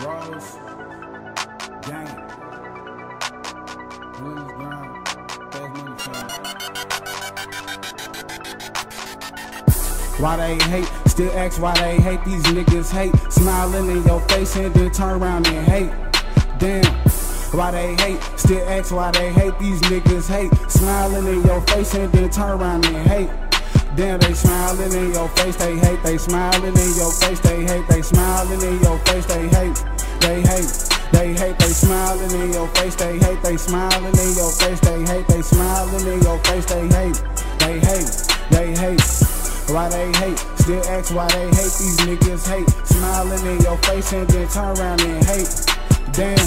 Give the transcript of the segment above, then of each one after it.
bros, gang, Williams Brown, Fast Money Family. Why they hate? Still ask why they hate. These niggas hate. Smiling in your face and then turn around and hate. Damn. Why they hate? Still ask why they hate. These niggas hate. Smiling in your face and then turn around and hate. Damn, they smiling in your face, they hate. They smiling in your face, they hate. They smiling in your face, they hate. They hate. They hate. They smiling in your face, they hate. They smiling in your face, they hate. They smiling in your face, they hate. They hate. They hate. Why they hate? Still ask why they hate. These niggas hate. Smiling in your face and then turn around and hate. Damn.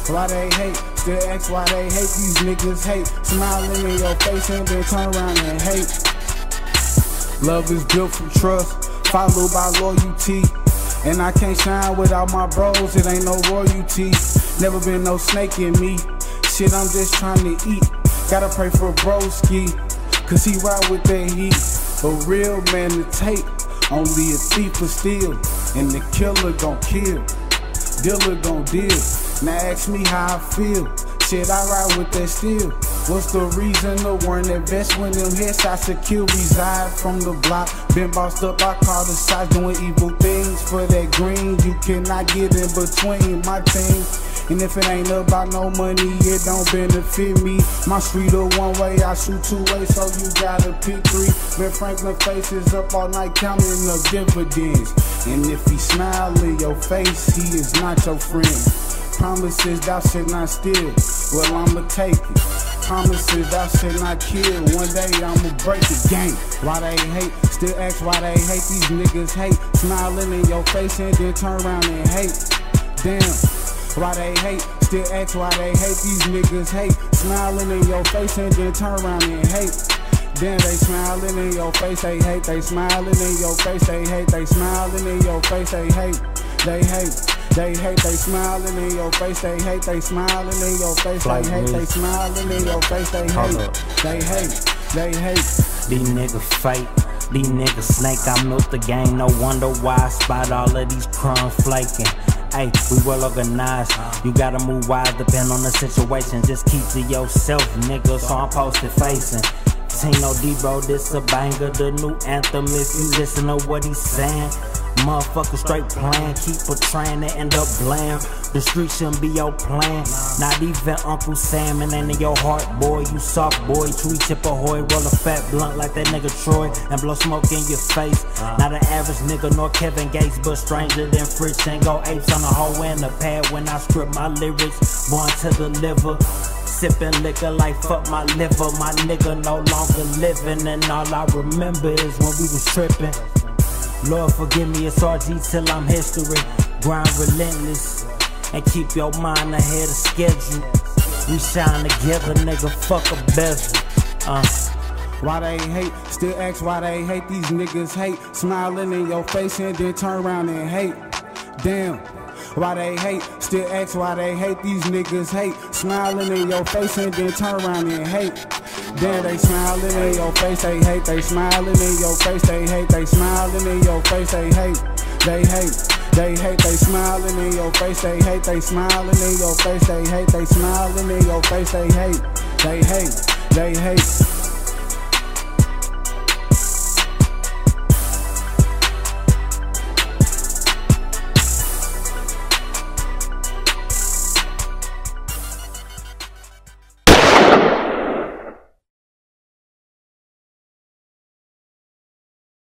Why they hate? Still ask why they hate. These niggas hate. Smiling in your face and then turn around and hate. Love is built from trust, followed by loyalty. And I can't shine without my bros, it ain't no royalty. Never been no snake in me. Shit, I'm just trying to eat. Gotta pray for broski, cause he ride with that heat. A real man to take, only a thief will steal. And the killer gon' kill, dealer gon' deal. Now ask me how I feel. Shit, I ride with that steel. What's the reason to warn that vest when them headshots are kill? Reside from the block, been bossed up, I call the shots, doing evil things for that green. You cannot get in between my team. And if it ain't about no money, it don't benefit me. My street a one way, I shoot two ways, so you gotta pick three. Ben Franklin faces up all night counting up dividends. And if he smile in your face, he is not your friend. Promises thou shalt not steal, well I'ma take it. Promises thou shalt not kill, one day I'ma break the game. Why they hate? Still ask why they hate. These niggas hate. Smiling in your face and then turn around and hate. Damn. Why they hate? Still ask why they hate. These niggas hate. Smiling in your face and then turn around and hate. Then they smiling in your face, they hate. They smiling in your face, they hate. They smiling in your face, they hate. They hate. They hate, they smiling in your face, they hate. They smiling in your face, they hate. They smiling in your face, they hate. They hate, they hate. These niggas fake, these niggas snake. I milk the game, no wonder why I spot all of these crumbs flaking. Hey, we well organized, you gotta move wise, depend on the situation. Just keep to yourself, nigga, so I'm posted facing. Tino D, bro, this a banger, the new anthem. If you listen to what he's saying, motherfucker straight playing, keep portraying it, end up blam. The street shouldn't be your plan. Not even Uncle Sam, and ain't in your heart, boy. You soft boy, tree tip ahoy, roll a fat blunt like that nigga Troy, and blow smoke in your face. Not an average nigga nor Kevin Gates, but stranger than Fritz. And go apes on a hoe in the pad when I strip my lyrics. Born to deliver. Sippin' liquor like fuck my liver. My nigga no longer living, and all I remember is when we was trippin'. Lord forgive me, it's RG till I'm history. Grind relentless and keep your mind ahead of schedule. We shine together, nigga, fuck a bezel. Why they hate? Still ask why they hate. These niggas hate. Smiling in your face and then turn around and hate. Damn. Why they hate? Still ask why they hate. These niggas hate. Smiling in your face and then turn around and hate. Then they smiling in your face, they hate. They smiling in your face, they hate. They smiling in your face, they hate. They hate. They hate. They smiling in your face, they hate. They smiling in your face, they hate. They smiling in your face, they hate. They hate. They hate.